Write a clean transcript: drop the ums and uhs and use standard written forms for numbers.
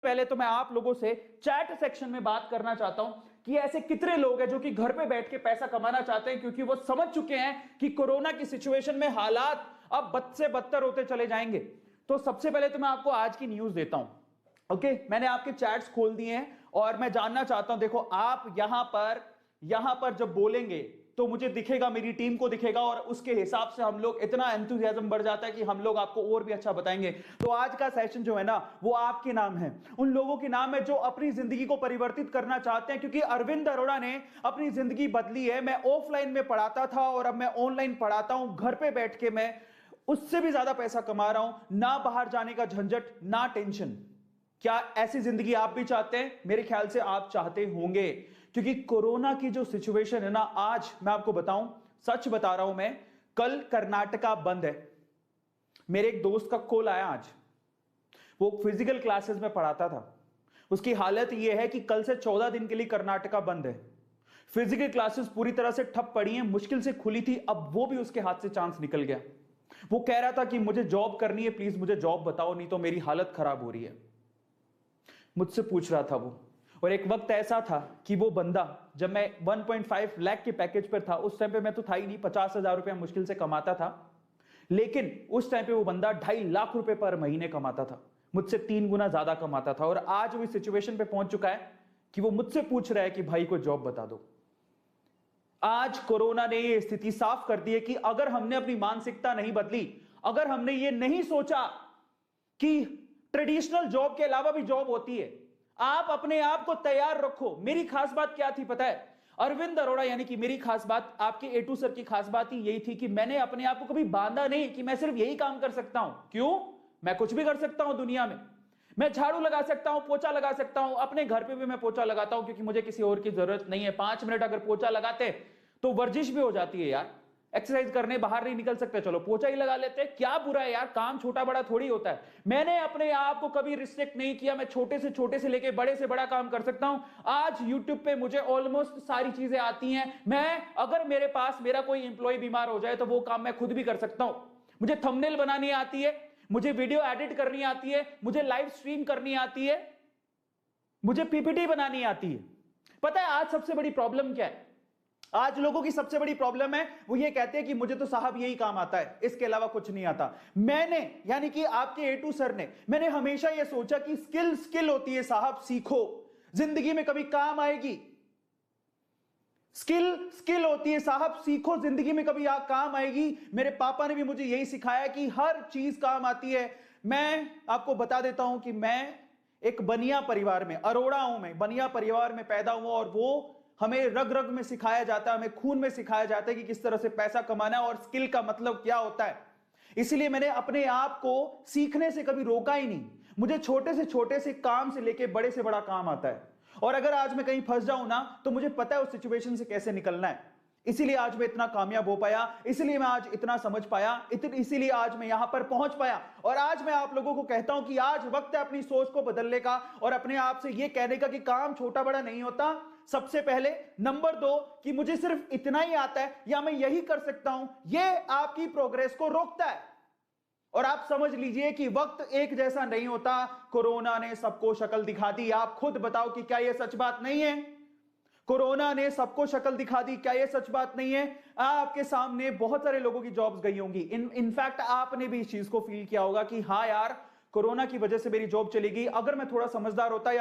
पहले तो मैं आप लोगों से चैट सेक्शन में बात करना चाहता हूं कि ऐसे कितने लोग हैं जो कि घर पे बैठ के पैसा कमाना चाहते हैं, क्योंकि वो समझ चुके हैं कि कोरोना की सिचुएशन में हालात अब बद से बदतर होते चले जाएंगे। तो सबसे पहले तो मैं आपको आज की न्यूज देता हूं। ओके, मैंने आपके चैट्स खोल दिए हैं और मैं जानना चाहता हूं, देखो आप यहां पर जब बोलेंगे तो मुझे दिखेगा, मेरी टीम को दिखेगा और उसके हिसाब से हम लोग इतना एंथुसियाज्म बढ़ जाता है कि हम लोग आपको और भी अच्छा बताएंगे। तो आज का सेशन जो है ना, वो आपके नाम है, उन लोगों के नाम है जो अपनी जिंदगी को परिवर्तित करना चाहते हैं, क्योंकि अरविंद अरोड़ा ने अपनी जिंदगी बदली है। मैं ऑफलाइन में पढ़ाता था और अब मैं ऑनलाइन पढ़ाता हूं, घर पे बैठ के मैं उससे भी ज्यादा पैसा कमा रहा हूं, ना बाहर जाने का झंझट, ना टेंशन। क्या ऐसी जिंदगी आप भी चाहते हैं? मेरे ख्याल से आप चाहते होंगे, क्योंकि कोरोना की जो सिचुएशन है ना, आज मैं आपको बताऊं, सच बता रहा हूं मैं, कल कर्नाटका बंद है। मेरे एक दोस्त का कॉल आया आज, वो फिजिकल क्लासेस में पढ़ाता था, उसकी हालत यह है कि कल से 14 दिन के लिए कर्नाटका बंद है। फिजिकल क्लासेस पूरी तरह से ठप पड़ी हैं, मुश्किल से खुली थी, अब वो भी उसके हाथ से चांस निकल गया। वो कह रहा था कि मुझे जॉब करनी है, प्लीज मुझे जॉब बताओ, नहीं तो मेरी हालत खराब हो रही है। मुझसे पूछ रहा था वो। और एक वक्त ऐसा था कि वो बंदा, जब मैं 1.5 लाख के पैकेज पर था, उस टाइम पे मैं तो था ही नहीं, 50,000 रुपया मुश्किल से कमाता था, लेकिन उस टाइम पे वो बंदा 2.5 लाख रुपए पर महीने कमाता था, मुझसे 3 गुना ज्यादा कमाता था। और आज वो इस सिचुएशन पे पहुंच चुका है कि वो मुझसे पूछ रहा है कि भाई को जॉब बता दो। आज कोरोना ने ये स्थिति साफ कर दी है कि अगर हमने अपनी मानसिकता नहीं बदली, अगर हमने ये नहीं सोचा कि ट्रेडिशनल जॉब के अलावा भी जॉब होती है, आप अपने आप को तैयार रखो। मेरी खास बात क्या थी पता है? अरविंद अरोड़ा यानी कि मेरी खास बात, आपके एटू सर की खास बात ही यही थी कि मैंने अपने आप को कभी बांधा नहीं कि मैं सिर्फ यही काम कर सकता हूं। क्यों? मैं कुछ भी कर सकता हूं दुनिया में। मैं झाड़ू लगा सकता हूं, पोछा लगा सकता हूं, अपने घर पे भी मैं पोछा लगाता हूं, क्योंकि मुझे किसी और की जरूरत नहीं है। 5 मिनट अगर पोछा लगाते तो वर्जिश भी हो जाती है यार, एक्सरसाइज करने बाहर नहीं निकल सकते, चलो पोछा ही लगा लेते हैं, क्या बुरा है यार, काम छोटा बड़ा थोड़ी होता है। मैंने अपने आप को कभी रिस्ट्रिक्ट नहीं किया, मैं छोटे से लेके बड़े से बड़ा काम कर सकता हूं। आज यूट्यूब पे मुझे ऑलमोस्ट सारी चीजें आती हैं। मैं, अगर मेरे पास मेरा कोई इंप्लॉय बीमार हो जाए तो वो काम मैं खुद भी कर सकता हूं। मुझे थंबनेल बनानी आती है, मुझे वीडियो एडिट करनी आती है, मुझे लाइव स्ट्रीम करनी आती है, मुझे पीपीटी बनानी आती है। पता है आज सबसे बड़ी प्रॉब्लम क्या है? आज लोगों की सबसे बड़ी प्रॉब्लम है, वो ये कहते हैं कि मुझे तो साहब यही काम आता है, इसके अलावा कुछ नहीं आता। मैंने, यानी कि आपके एटू सर ने, मैंने हमेशा यह सोचा कि स्किल होती है साहब, सीखो, जिंदगी में कभी काम आएगी। स्किल होती है साहब, सीखो, जिंदगी में कभी काम आएगी। मेरे पापा ने भी मुझे यही सिखाया कि हर चीज काम आती है। मैं आपको बता देता हूं कि मैं एक बनिया परिवार में, अरोड़ा हूं मैं, बनिया परिवार में पैदा हुआ, और वो हमें रग रग में सिखाया जाता है, हमें खून में सिखाया जाता है कि किस तरह से पैसा कमाना है और स्किल का मतलब क्या होता है। इसलिए मैंने अपने आप को सीखने से कभी रोका ही नहीं। मुझे छोटे से काम से लेके बड़े से बड़ा काम आता है, और अगर आज मैं कहीं फंस जाऊं ना, तो मुझे पता है उस सिचुएशन से कैसे निकलना है। इसीलिए आज मैं इतना कामयाब हो पाया, इसलिए मैं आज इतना समझ पाया, इसीलिए आज मैं यहां पर पहुंच पाया। और आज मैं आप लोगों को कहता हूं कि आज वक्त है अपनी सोच को बदलने का और अपने आप से यह कहने का कि काम छोटा बड़ा नहीं होता। सबसे पहले, नंबर 2, कि मुझे सिर्फ इतना ही आता है या मैं यही कर सकता हूं, यह आपकी प्रोग्रेस को रोकता है। और आप समझ लीजिए कि वक्त एक जैसा नहीं होता। कोरोना ने सबको शक्ल दिखा दी। आप खुद बताओ कि क्या यह सच बात नहीं है? कोरोना ने सबको शक्ल दिखा दी, क्या यह सच बात नहीं है? आपके सामने बहुत सारे लोगों की जॉब्स गई होंगी। इनफैक्ट आपने भी इस चीज को फील किया होगा कि हाँ यार, कोरोना की वजह से मेरी जॉब चली गई। अगर मैं थोड़ा समझदार होता या